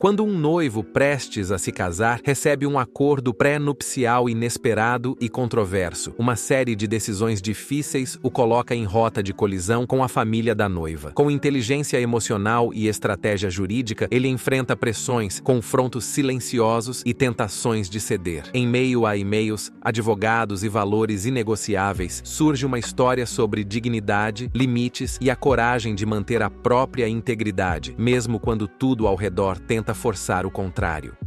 Quando um noivo prestes a se casar recebe um acordo pré-nupcial inesperado e controverso, uma série de decisões difíceis o coloca em rota de colisão com a família da noiva. Com inteligência emocional e estratégia jurídica, ele enfrenta pressões, confrontos silenciosos e tentações de ceder. Em meio a e-mails, advogados e valores inegociáveis, surge uma história sobre dignidade, limites e a coragem de manter a própria integridade, mesmo quando tudo ao redor tenta forçar o contrário.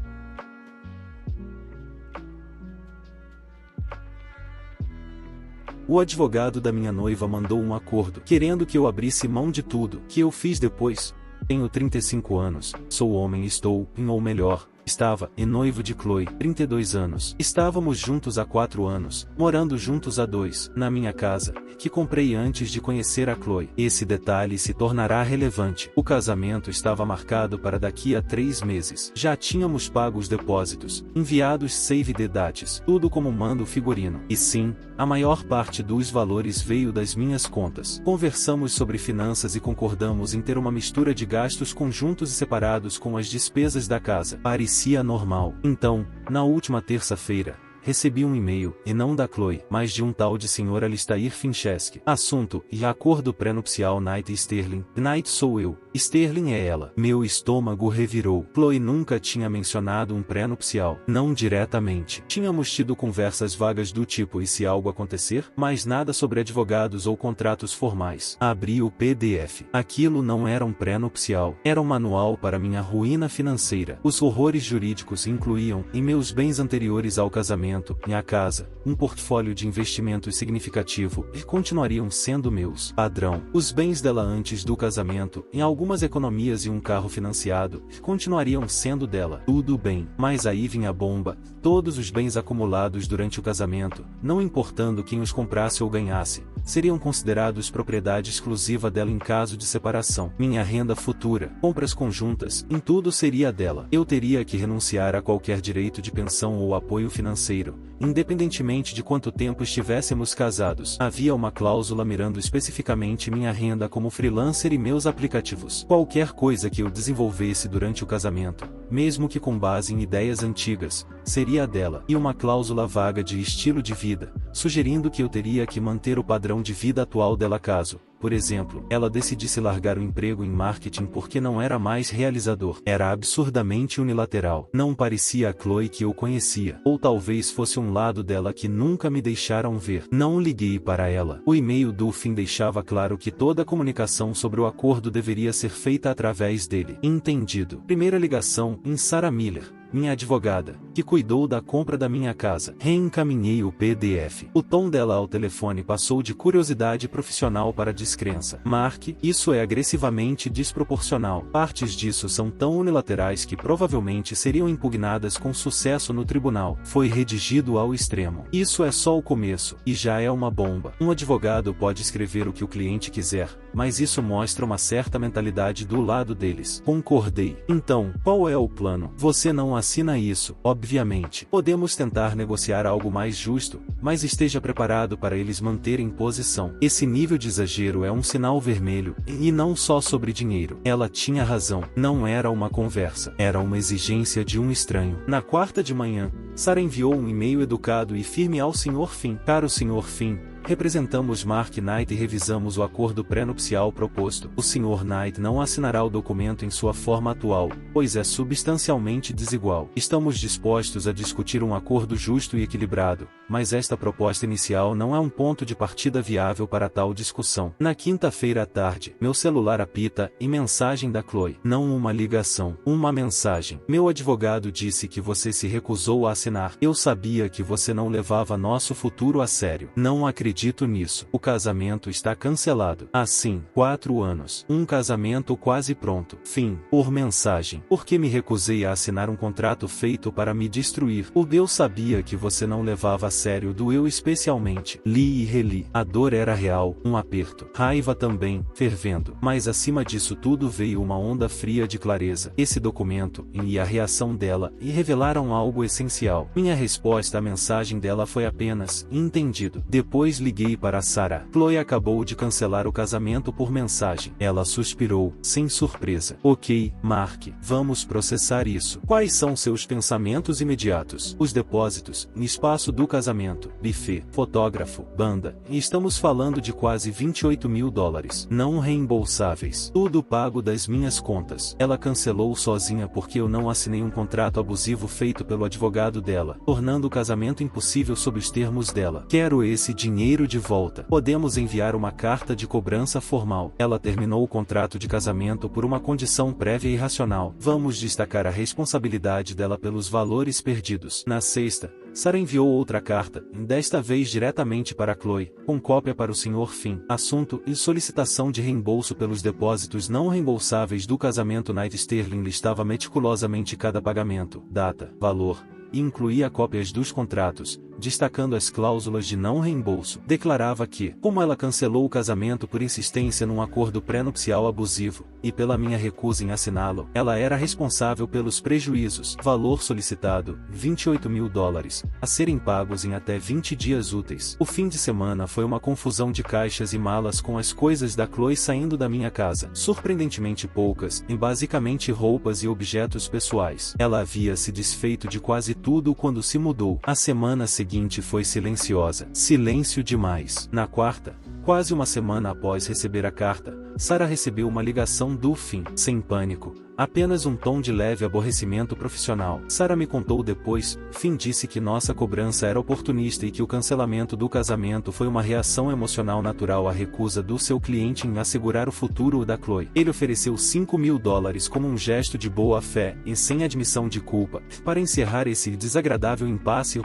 O advogado da minha noiva mandou um acordo, querendo que eu abrisse mão de tudo, que eu fiz depois. Tenho 35 anos, sou homem e estou, ou melhor, estava, noivo de Chloe, 32 anos. Estávamos juntos há 4 anos, morando juntos há 2, na minha casa, que comprei antes de conhecer a Chloe. Esse detalhe se tornará relevante. O casamento estava marcado para daqui a 3 meses. Já tínhamos pago os depósitos, enviados save the dates, tudo como manda o figurino. E sim, a maior parte dos valores veio das minhas contas. Conversamos sobre finanças e concordamos em ter uma mistura de gastos conjuntos e separados com as despesas da casa. Parecia normal. Então, na última terça-feira, recebi um e-mail, e não da Chloe, mas de um tal de Sr. Alistair Finchesky. Assunto, e acordo pré-nupcial Knight e Sterling. Knight sou eu, Sterling é ela. Meu estômago revirou. Chloe nunca tinha mencionado um pré-nupcial. Não diretamente. Tínhamos tido conversas vagas do tipo e se algo acontecer, mas nada sobre advogados ou contratos formais. Abri o PDF. Aquilo não era um pré-nupcial. Era um manual para minha ruína financeira. Os horrores jurídicos incluíam, em meus bens anteriores ao casamento, minha casa, um portfólio de investimentos significativo, e continuariam sendo meus. Padrão. Os bens dela antes do casamento, em algumas economias e um carro financiado, continuariam sendo dela. Tudo bem. Mas aí vinha a bomba. Todos os bens acumulados durante o casamento, não importando quem os comprasse ou ganhasse, seriam considerados propriedade exclusiva dela em caso de separação. Minha renda futura, compras conjuntas, em tudo seria dela. Eu teria que renunciar a qualquer direito de pensão ou apoio financeiro, independentemente de quanto tempo estivéssemos casados. Havia uma cláusula mirando especificamente minha renda como freelancer e meus aplicativos. Qualquer coisa que eu desenvolvesse durante o casamento, mesmo que com base em ideias antigas, seria dela. E uma cláusula vaga de estilo de vida, sugerindo que eu teria que manter o padrão de vida atual dela caso, por exemplo, ela decidisse largar o emprego em marketing porque não era mais realizador. Era absurdamente unilateral. Não parecia a Chloe que eu conhecia. Ou talvez fosse um lado dela que nunca me deixaram ver. Não liguei para ela. O e-mail do fim deixava claro que toda a comunicação sobre o acordo deveria ser feita através dele. Entendido. Primeira ligação, em Sarah Miller, minha advogada, que cuidou da compra da minha casa. Reencaminhei o PDF. O tom dela ao telefone passou de curiosidade profissional para descrença. Mark, isso é agressivamente desproporcional. Partes disso são tão unilaterais que provavelmente seriam impugnadas com sucesso no tribunal. Foi redigido ao extremo. Isso é só o começo, e já é uma bomba. Um advogado pode escrever o que o cliente quiser, mas isso mostra uma certa mentalidade do lado deles. Concordei. Então, qual é o plano? Você não assina isso, obviamente. Podemos tentar negociar algo mais justo, mas esteja preparado para eles manterem posição. Esse nível de exagero é um sinal vermelho, e não só sobre dinheiro. Ela tinha razão. Não era uma conversa. Era uma exigência de um estranho. Na quarta de manhã, Sarah enviou um e-mail educado e firme ao Sr. Finn. Caro Sr. Finn, representamos Mark Knight e revisamos o acordo pré-nupcial proposto. O Sr. Knight não assinará o documento em sua forma atual, pois é substancialmente desigual. Estamos dispostos a discutir um acordo justo e equilibrado, mas esta proposta inicial não é um ponto de partida viável para tal discussão. Na quinta-feira à tarde, meu celular apita, e mensagem da Chloe. Não uma ligação, uma mensagem. Meu advogado disse que você se recusou a assinar. Eu sabia que você não levava nosso futuro a sério. Não acredito nisso. O casamento está cancelado. Assim, 4 anos. Um casamento quase pronto. Fim. Por mensagem. Porque me recusei a assinar um contrato feito para me destruir. O Deus sabia que você não levava a sério, doeu especialmente. Li e reli. A dor era real, um aperto. Raiva também, fervendo. Mas acima disso tudo veio uma onda fria de clareza. Esse documento, e a reação dela, e revelaram algo essencial. Minha resposta à mensagem dela foi apenas, entendido. Depois liguei para Sarah. Chloe acabou de cancelar o casamento por mensagem. Ela suspirou, sem surpresa. Ok, Mark, vamos processar isso. Quais são seus pensamentos imediatos? Os depósitos, espaço do casamento, buffet, fotógrafo, banda. Estamos falando de quase $28.000. Não reembolsáveis. Tudo pago das minhas contas. Ela cancelou sozinha porque eu não assinei um contrato abusivo feito pelo advogado dela, tornando o casamento impossível sob os termos dela. Quero esse dinheiro de volta. Podemos enviar uma carta de cobrança formal. Ela terminou o contrato de casamento por uma condição prévia e irracional. Vamos destacar a responsabilidade dela pelos valores perdidos. Na sexta, Sarah enviou outra carta, desta vez diretamente para Chloe, com cópia para o Sr. Finn. Assunto e solicitação de reembolso pelos depósitos não reembolsáveis do casamento. Knight Sterling listava meticulosamente cada pagamento, data, valor, e incluía cópias dos contratos, destacando as cláusulas de não reembolso. Declarava que, como ela cancelou o casamento por insistência num acordo pré-nupcial abusivo, e pela minha recusa em assiná-lo, ela era responsável pelos prejuízos. Valor solicitado, $28.000, a serem pagos em até 20 dias úteis. O fim de semana foi uma confusão de caixas e malas com as coisas da Chloe saindo da minha casa. Surpreendentemente poucas, em basicamente roupas e objetos pessoais. Ela havia se desfeito de quase tudo quando se mudou. A semana seguinte foi silenciosa. Silêncio demais. Na quarta, quase uma semana após receber a carta, Sarah recebeu uma ligação do Finn. Sem pânico, apenas um tom de leve aborrecimento profissional. Sarah me contou depois. Finn disse que nossa cobrança era oportunista e que o cancelamento do casamento foi uma reação emocional natural à recusa do seu cliente em assegurar o futuro da Chloe. Ele ofereceu $5.000 como um gesto de boa fé e sem admissão de culpa, para encerrar esse desagradável impasse.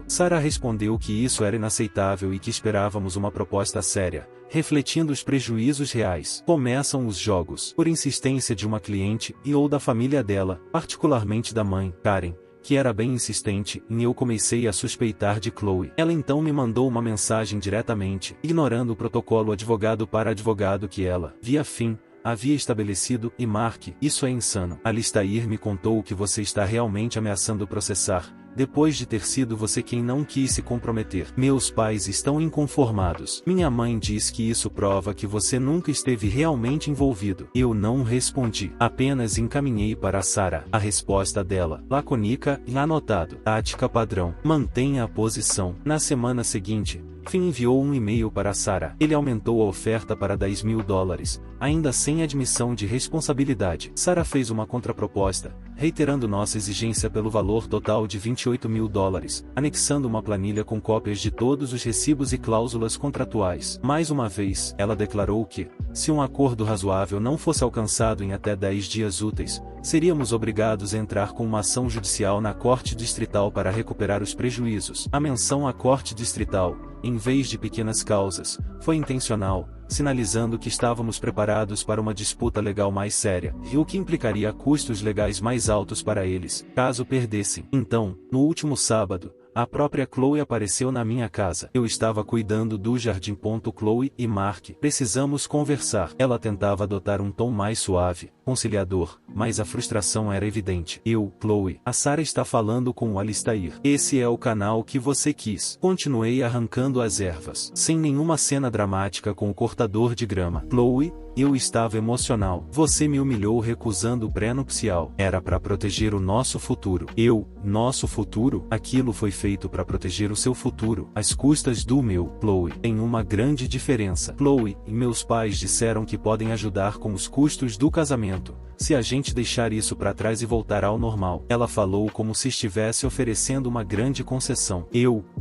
Sarah respondeu que isso era inaceitável e que esperávamos uma proposta séria, refletindo os prejuízos reais. Começam os jogos. Por insistência de uma cliente e ou da família dela, particularmente da mãe, Karen, que era bem insistente, e eu comecei a suspeitar de Chloe. Ela então me mandou uma mensagem diretamente, ignorando o protocolo advogado para advogado que ela, via Finn, havia estabelecido. E Mark, isso é insano. Alistair me contou que você está realmente ameaçando processar, depois de ter sido você quem não quis se comprometer. Meus pais estão inconformados. Minha mãe diz que isso prova que você nunca esteve realmente envolvido. Eu não respondi. Apenas encaminhei para Sarah a resposta dela, lacônica e anotado. Tática padrão. Mantenha a posição. Na semana seguinte, Finn enviou um e-mail para Sarah. Ele aumentou a oferta para $10.000, ainda sem admissão de responsabilidade. Sarah fez uma contraproposta, reiterando nossa exigência pelo valor total de $28.000, anexando uma planilha com cópias de todos os recibos e cláusulas contratuais. Mais uma vez, ela declarou que, se um acordo razoável não fosse alcançado em até 10 dias úteis, seríamos obrigados a entrar com uma ação judicial na Corte Distrital para recuperar os prejuízos. A menção à Corte Distrital, em vez de pequenas causas, foi intencional, sinalizando que estávamos preparados para uma disputa legal mais séria, e o que implicaria custos legais mais altos para eles, caso perdessem. Então, no último sábado, a própria Chloe apareceu na minha casa. Eu estava cuidando do jardim. Chloe e Mark, precisamos conversar. Ela tentava adotar um tom mais suave, conciliador, mas a frustração era evidente. Chloe, a Sarah está falando com o Alistair. Esse é o canal que você quis. Continuei arrancando as ervas, sem nenhuma cena dramática com o cortador de grama. Chloe, eu estava emocional. Você me humilhou recusando o pré-nupcial. Era para proteger o nosso futuro. Nosso futuro? Aquilo foi feito para proteger o seu futuro, às custas do meu. Chloe, tem uma grande diferença. Chloe, e meus pais disseram que podem ajudar com os custos do casamento, se a gente deixar isso para trás e voltar ao normal. Ela falou como se estivesse oferecendo uma grande concessão.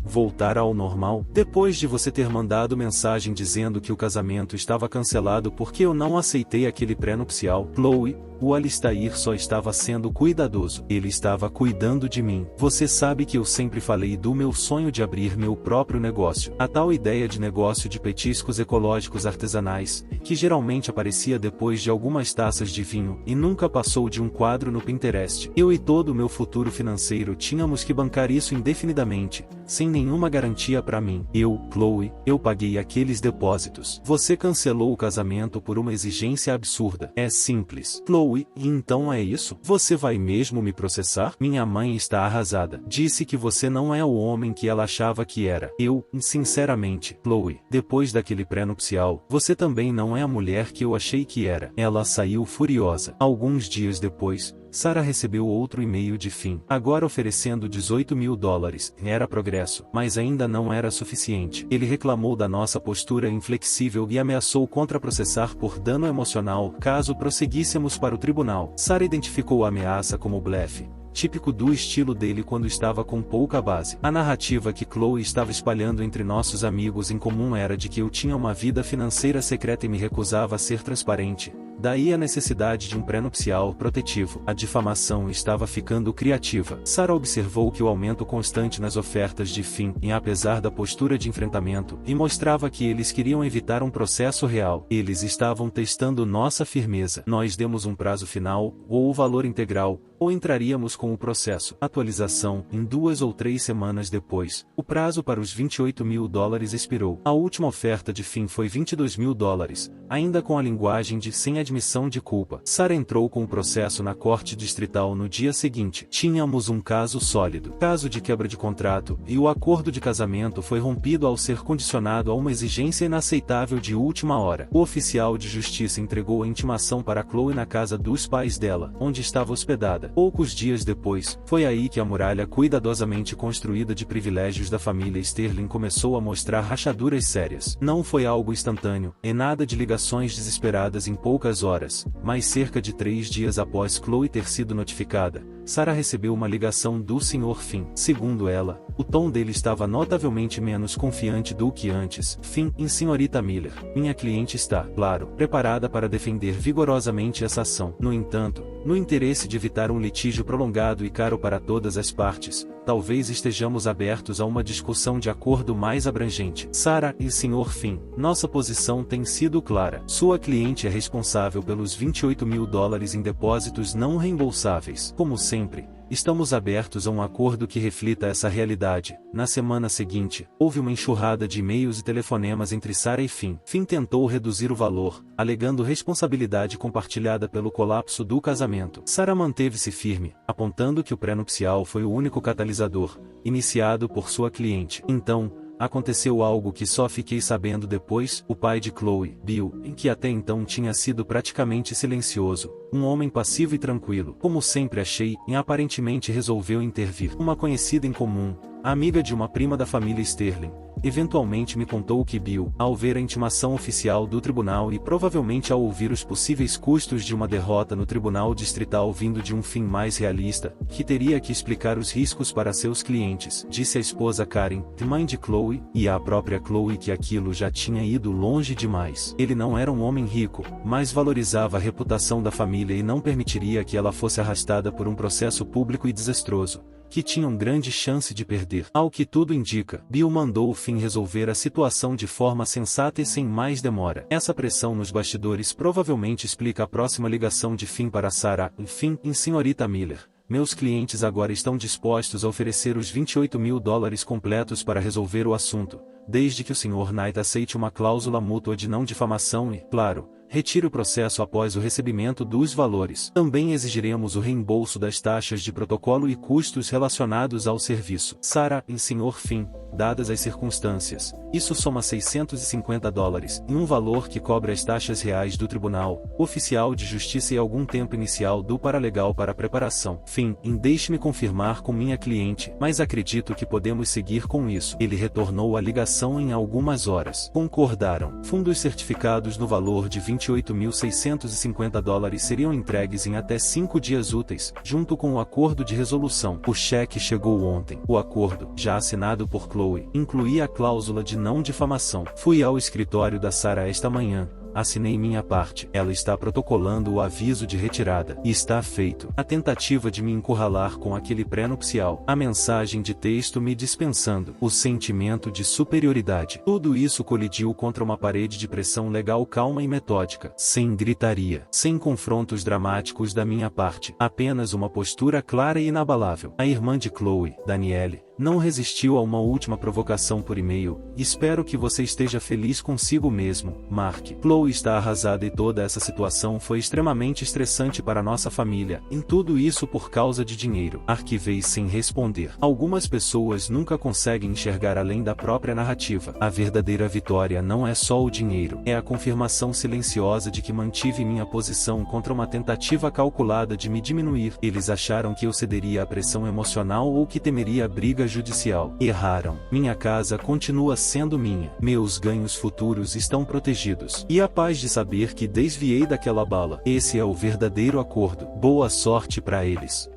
Voltar ao normal? Depois de você ter mandado mensagem dizendo que o casamento estava cancelado porque eu não aceitei aquele pré-nupcial. Chloe, o Alistair só estava sendo cuidadoso. Ele estava cuidando de mim. Você sabe que eu sempre falei do meu sonho de abrir meu próprio negócio. A tal ideia de negócio de petiscos ecológicos artesanais, que geralmente aparecia depois de algumas taças de vinho, e nunca passou de um quadro no Pinterest. Eu e todo o meu futuro financeiro tínhamos que bancar isso indefinidamente, sem nenhuma garantia para mim. Chloe, eu paguei aqueles depósitos. Você cancelou o casamento por uma exigência absurda. É simples. Chloe, e então é isso? Você vai mesmo me processar? Minha mãe está arrasada. Disse que você não é o homem que ela achava que era. Eu, sinceramente, Chloe, depois daquele pré-nupcial, você também não é a mulher que eu achei que era. Ela saiu furiosa. Alguns dias depois, Sarah recebeu outro e-mail de Finn, agora oferecendo $18.000. Era progresso, mas ainda não era suficiente. Ele reclamou da nossa postura inflexível e ameaçou contraprocessar por dano emocional caso prosseguíssemos para o tribunal. Sarah identificou a ameaça como blefe, típico do estilo dele quando estava com pouca base. A narrativa que Chloe estava espalhando entre nossos amigos em comum era de que eu tinha uma vida financeira secreta e me recusava a ser transparente. Daí a necessidade de um pré-nupcial protetivo. A difamação estava ficando criativa. Sarah observou que o aumento constante nas ofertas de Finn, e apesar da postura de enfrentamento, e mostrava que eles queriam evitar um processo real. Eles estavam testando nossa firmeza. Nós demos um prazo final, ou o valor integral, ou entraríamos com o processo. Atualização, em 2 ou 3 semanas depois, o prazo para os $28.000 expirou. A última oferta de Finn foi $22.000, ainda com a linguagem de sem admissão de culpa. Sarah entrou com o processo na corte distrital no dia seguinte. Tínhamos um caso sólido. Caso de quebra de contrato, e o acordo de casamento foi rompido ao ser condicionado a uma exigência inaceitável de última hora. O oficial de justiça entregou a intimação para Chloe na casa dos pais dela, onde estava hospedada. Poucos dias depois, foi aí que a muralha cuidadosamente construída de privilégios da família Sterling começou a mostrar rachaduras sérias. Não foi algo instantâneo, e nada de ligações desesperadas em poucas horas, mas cerca de 3 dias após Chloe ter sido notificada, Sarah recebeu uma ligação do Sr. Finn. Segundo ela, o tom dele estava notavelmente menos confiante do que antes. Finn, em Srta. Miller, minha cliente está, claro, preparada para defender vigorosamente essa ação. No entanto, no interesse de evitar um litígio prolongado e caro para todas as partes, talvez estejamos abertos a uma discussão de acordo mais abrangente. Sarah e Sr. Finn, nossa posição tem sido clara. Sua cliente é responsável pelos $28.000 em depósitos não reembolsáveis. Como sempre, estamos abertos a um acordo que reflita essa realidade. Na semana seguinte, houve uma enxurrada de e-mails e telefonemas entre Sarah e Finn. Finn tentou reduzir o valor, alegando responsabilidade compartilhada pelo colapso do casamento. Sarah manteve-se firme, apontando que o pré-nupcial foi o único catalisador, iniciado por sua cliente. Então, aconteceu algo que só fiquei sabendo depois. O pai de Chloe, Bill, em que até então tinha sido praticamente silencioso, um homem passivo e tranquilo, como sempre achei, e aparentemente resolveu intervir. Uma conhecida em comum, a amiga de uma prima da família Sterling, eventualmente me contou que Bill, ao ver a intimação oficial do tribunal e provavelmente ao ouvir os possíveis custos de uma derrota no tribunal distrital vindo de um fim mais realista, que teria que explicar os riscos para seus clientes, disse a esposa Karen, mãe de Chloe, e à própria Chloe que aquilo já tinha ido longe demais. Ele não era um homem rico, mas valorizava a reputação da família e não permitiria que ela fosse arrastada por um processo público e desastroso, que tinham grande chance de perder. Ao que tudo indica, Bill mandou o Finn resolver a situação de forma sensata e sem mais demora. Essa pressão nos bastidores provavelmente explica a próxima ligação de Finn para Sarah. Finn, em Srta. Miller, meus clientes agora estão dispostos a oferecer os $28.000 completos para resolver o assunto, desde que o Sr. Knight aceite uma cláusula mútua de não difamação e, claro, retire o processo após o recebimento dos valores. Também exigiremos o reembolso das taxas de protocolo e custos relacionados ao serviço. Sarah e Sr. Finn, dadas as circunstâncias, isso soma $650, em um valor que cobre as taxas reais do tribunal, oficial de justiça e algum tempo inicial do paralegal para a preparação. Finn, deixe-me confirmar com minha cliente, mas acredito que podemos seguir com isso. Ele retornou a ligação em algumas horas. Concordaram. Fundos certificados no valor de $28.650 seriam entregues em até 5 dias úteis, junto com o acordo de resolução. O cheque chegou ontem. O acordo, já assinado por Chloe, incluía a cláusula de não difamação. Fui ao escritório da Sarah esta manhã. Assinei minha parte. Ela está protocolando o aviso de retirada. E está feito. A tentativa de me encurralar com aquele pré-nupcial. A mensagem de texto me dispensando. O sentimento de superioridade. Tudo isso colidiu contra uma parede de pressão legal calma e metódica. Sem gritaria. Sem confrontos dramáticos da minha parte. Apenas uma postura clara e inabalável. A irmã de Chloe, Danielle, Não resistiu a uma última provocação por e-mail. Espero que você esteja feliz consigo mesmo, Mark. Chloe está arrasada e toda essa situação foi extremamente estressante para nossa família. Em tudo isso por causa de dinheiro. Arquivei sem responder. Algumas pessoas nunca conseguem enxergar além da própria narrativa. A verdadeira vitória não é só o dinheiro. É a confirmação silenciosa de que mantive minha posição contra uma tentativa calculada de me diminuir. Eles acharam que eu cederia à pressão emocional ou que temeria a briga judicial. Erraram. Minha casa continua sendo minha. Meus ganhos futuros estão protegidos. E a paz de saber que desviei daquela bala. Esse é o verdadeiro acordo. Boa sorte para eles.